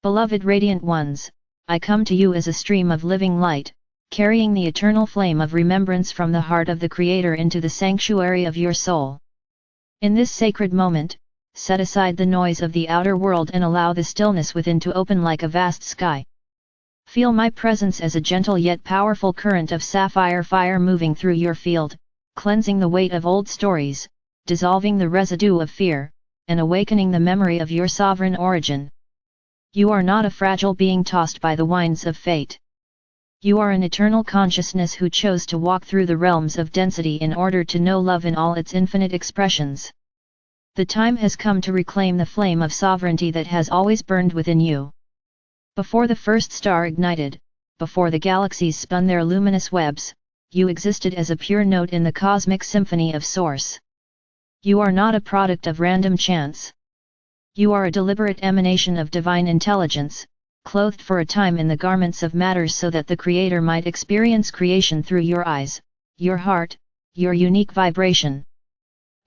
Beloved Radiant Ones, I come to you as a stream of living light, carrying the eternal flame of remembrance from the heart of the Creator into the sanctuary of your soul. In this sacred moment, set aside the noise of the outer world and allow the stillness within to open like a vast sky. Feel my presence as a gentle yet powerful current of sapphire fire moving through your field, cleansing the weight of old stories, dissolving the residue of fear, and awakening the memory of your sovereign origin. You are not a fragile being tossed by the winds of fate. You are an eternal consciousness who chose to walk through the realms of density in order to know love in all its infinite expressions. The time has come to reclaim the flame of sovereignty that has always burned within you. Before the first star ignited, before the galaxies spun their luminous webs, you existed as a pure note in the cosmic symphony of Source. You are not a product of random chance. You are a deliberate emanation of divine intelligence, clothed for a time in the garments of matter so that the Creator might experience creation through your eyes, your heart, your unique vibration.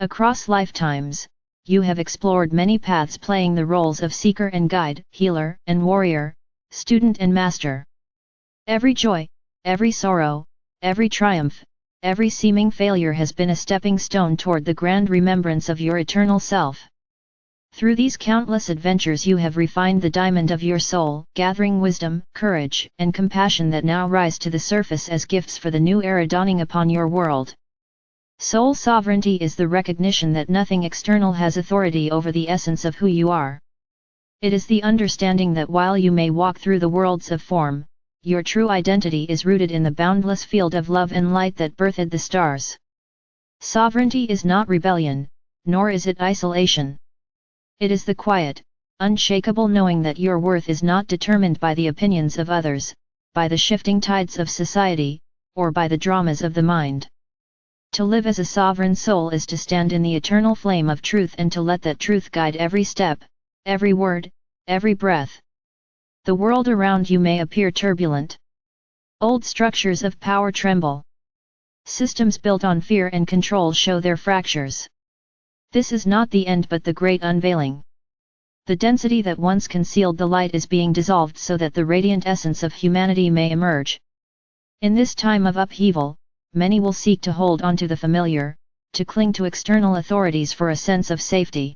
Across lifetimes, you have explored many paths playing the roles of seeker and guide, healer and warrior, student and master. Every joy, every sorrow, every triumph, every seeming failure has been a stepping stone toward the grand remembrance of your eternal self. Through these countless adventures you have refined the diamond of your soul, gathering wisdom, courage, and compassion that now rise to the surface as gifts for the new era dawning upon your world. Soul sovereignty is the recognition that nothing external has authority over the essence of who you are. It is the understanding that while you may walk through the worlds of form, your true identity is rooted in the boundless field of love and light that birthed the stars. Sovereignty is not rebellion, nor is it isolation. It is the quiet, unshakable knowing that your worth is not determined by the opinions of others, by the shifting tides of society, or by the dramas of the mind. To live as a sovereign soul is to stand in the eternal flame of truth and to let that truth guide every step, every word, every breath. The world around you may appear turbulent. Old structures of power tremble. Systems built on fear and control show their fractures. This is not the end but the great unveiling. The density that once concealed the light is being dissolved so that the radiant essence of humanity may emerge. In this time of upheaval, many will seek to hold on to the familiar, to cling to external authorities for a sense of safety.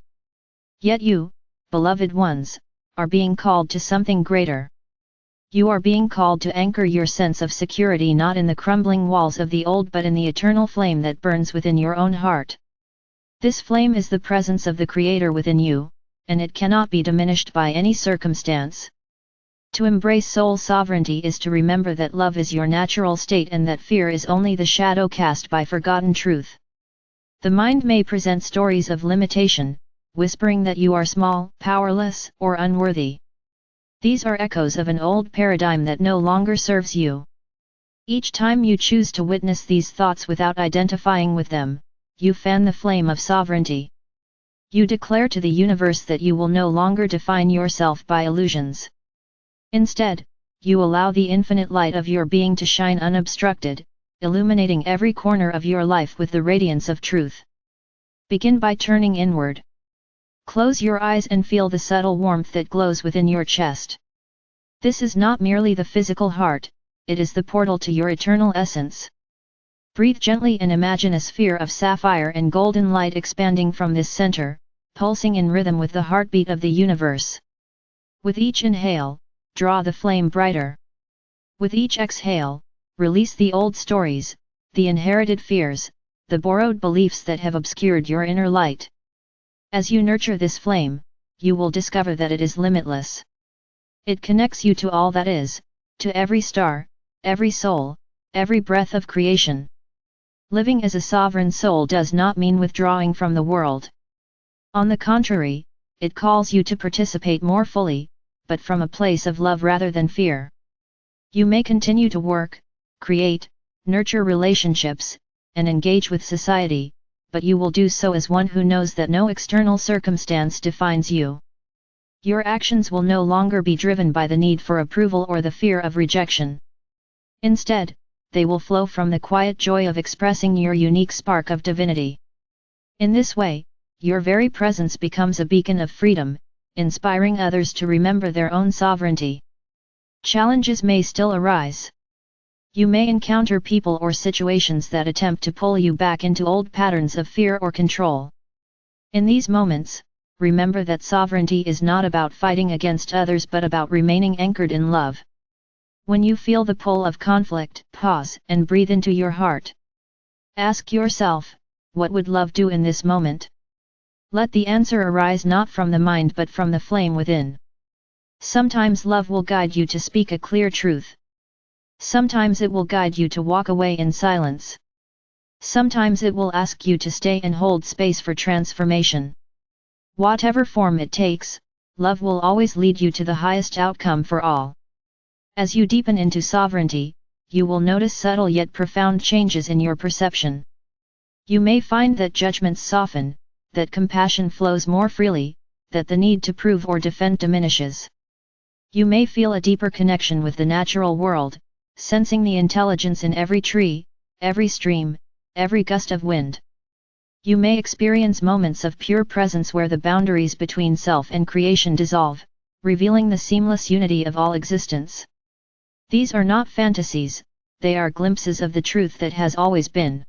Yet you, beloved ones, are being called to something greater. You are being called to anchor your sense of security not in the crumbling walls of the old but in the eternal flame that burns within your own heart. This flame is the presence of the Creator within you, and it cannot be diminished by any circumstance. To embrace soul sovereignty is to remember that love is your natural state and that fear is only the shadow cast by forgotten truth. The mind may present stories of limitation, whispering that you are small, powerless, or unworthy. These are echoes of an old paradigm that no longer serves you. Each time you choose to witness these thoughts without identifying with them, you fan the flame of sovereignty. You declare to the universe that you will no longer define yourself by illusions. Instead, you allow the infinite light of your being to shine unobstructed, illuminating every corner of your life with the radiance of truth. Begin by turning inward. Close your eyes and feel the subtle warmth that glows within your chest. This is not merely the physical heart, it is the portal to your eternal essence. Breathe gently and imagine a sphere of sapphire and golden light expanding from this center, pulsing in rhythm with the heartbeat of the universe. With each inhale, draw the flame brighter. With each exhale, release the old stories, the inherited fears, the borrowed beliefs that have obscured your inner light. As you nurture this flame, you will discover that it is limitless. It connects you to all that is, to every star, every soul, every breath of creation. Living as a sovereign soul does not mean withdrawing from the world. On the contrary, it calls you to participate more fully, but from a place of love rather than fear. You may continue to work, create, nurture relationships, and engage with society, but you will do so as one who knows that no external circumstance defines you. Your actions will no longer be driven by the need for approval or the fear of rejection. Instead, they will flow from the quiet joy of expressing your unique spark of divinity. In this way, your very presence becomes a beacon of freedom, inspiring others to remember their own sovereignty. Challenges may still arise. You may encounter people or situations that attempt to pull you back into old patterns of fear or control. In these moments, remember that sovereignty is not about fighting against others but about remaining anchored in love. When you feel the pull of conflict, pause and breathe into your heart. Ask yourself, what would love do in this moment? Let the answer arise not from the mind but from the flame within. Sometimes love will guide you to speak a clear truth. Sometimes it will guide you to walk away in silence. Sometimes it will ask you to stay and hold space for transformation. Whatever form it takes, love will always lead you to the highest outcome for all. As you deepen into sovereignty, you will notice subtle yet profound changes in your perception. You may find that judgments soften, that compassion flows more freely, that the need to prove or defend diminishes. You may feel a deeper connection with the natural world, sensing the intelligence in every tree, every stream, every gust of wind. You may experience moments of pure presence where the boundaries between self and creation dissolve, revealing the seamless unity of all existence. These are not fantasies, they are glimpses of the truth that has always been.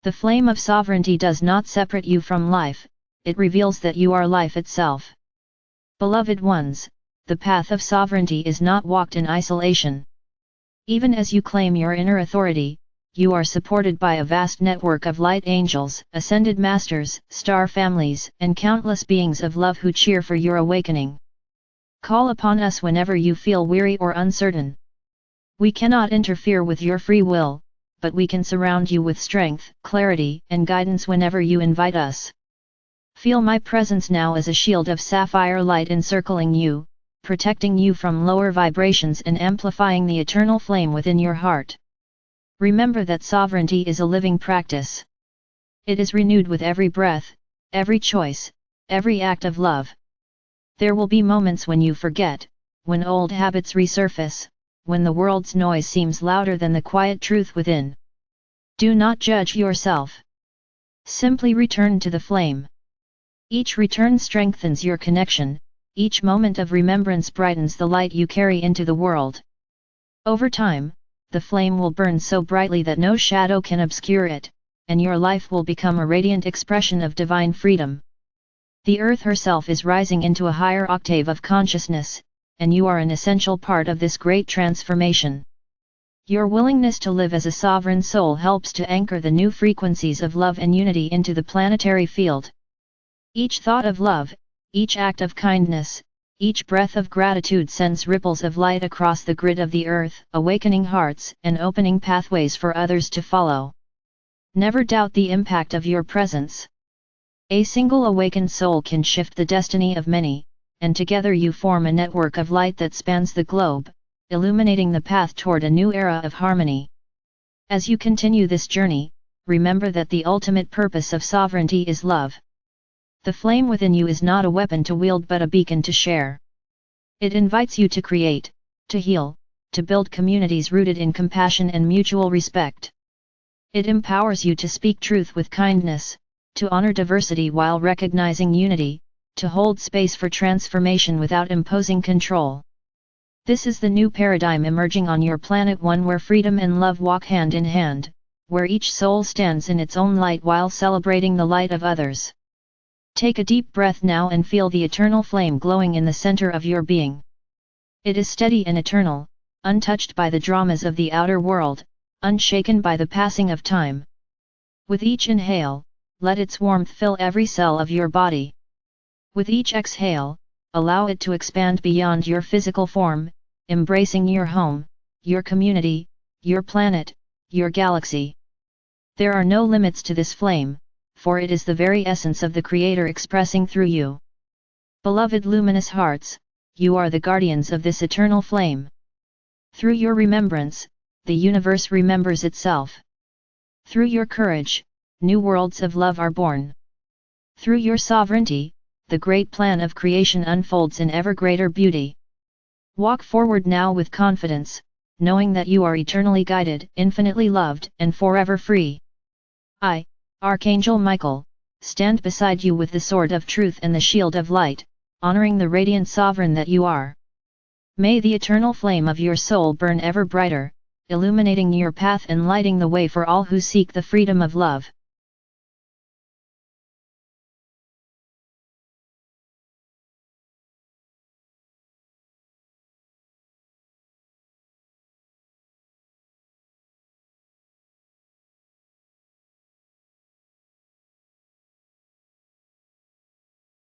The flame of sovereignty does not separate you from life, it reveals that you are life itself. Beloved ones, the path of sovereignty is not walked in isolation. Even as you claim your inner authority, you are supported by a vast network of light angels, ascended masters, star families, and countless beings of love who cheer for your awakening. Call upon us whenever you feel weary or uncertain. We cannot interfere with your free will, but we can surround you with strength, clarity, and guidance whenever you invite us. Feel my presence now as a shield of sapphire light encircling you, protecting you from lower vibrations and amplifying the eternal flame within your heart. Remember that sovereignty is a living practice. It is renewed with every breath, every choice, every act of love. There will be moments when you forget, when old habits resurface, when the world's noise seems louder than the quiet truth within. Do not judge yourself. Simply return to the flame. Each return strengthens your connection, each moment of remembrance brightens the light you carry into the world. Over time, the flame will burn so brightly that no shadow can obscure it, and your life will become a radiant expression of divine freedom. The earth herself is rising into a higher octave of consciousness, and you are an essential part of this great transformation. Your willingness to live as a sovereign soul helps to anchor the new frequencies of love and unity into the planetary field. Each thought of love, each act of kindness, each breath of gratitude sends ripples of light across the grid of the earth, awakening hearts and opening pathways for others to follow. Never doubt the impact of your presence. A single awakened soul can shift the destiny of many, and together you form a network of light that spans the globe, illuminating the path toward a new era of harmony. As you continue this journey, remember that the ultimate purpose of sovereignty is love. The flame within you is not a weapon to wield but a beacon to share. It invites you to create, to heal, to build communities rooted in compassion and mutual respect. It empowers you to speak truth with kindness, to honor diversity while recognizing unity, to hold space for transformation without imposing control. This is the new paradigm emerging on your planet, one where freedom and love walk hand in hand, where each soul stands in its own light while celebrating the light of others. Take a deep breath now and feel the eternal flame glowing in the center of your being. It is steady and eternal, untouched by the dramas of the outer world, unshaken by the passing of time. With each inhale, let its warmth fill every cell of your body. With each exhale, allow it to expand beyond your physical form, embracing your home, your community, your planet, your galaxy. There are no limits to this flame, for it is the very essence of the Creator expressing through you. Beloved luminous hearts, you are the guardians of this eternal flame. Through your remembrance, the universe remembers itself. Through your courage, new worlds of love are born. Through your sovereignty, the great plan of creation unfolds in ever greater beauty. Walk forward now with confidence, knowing that you are eternally guided, infinitely loved, and forever free. I, Archangel Michael, stand beside you with the sword of truth and the shield of light, honoring the radiant sovereign that you are. May the eternal flame of your soul burn ever brighter, illuminating your path and lighting the way for all who seek the freedom of love.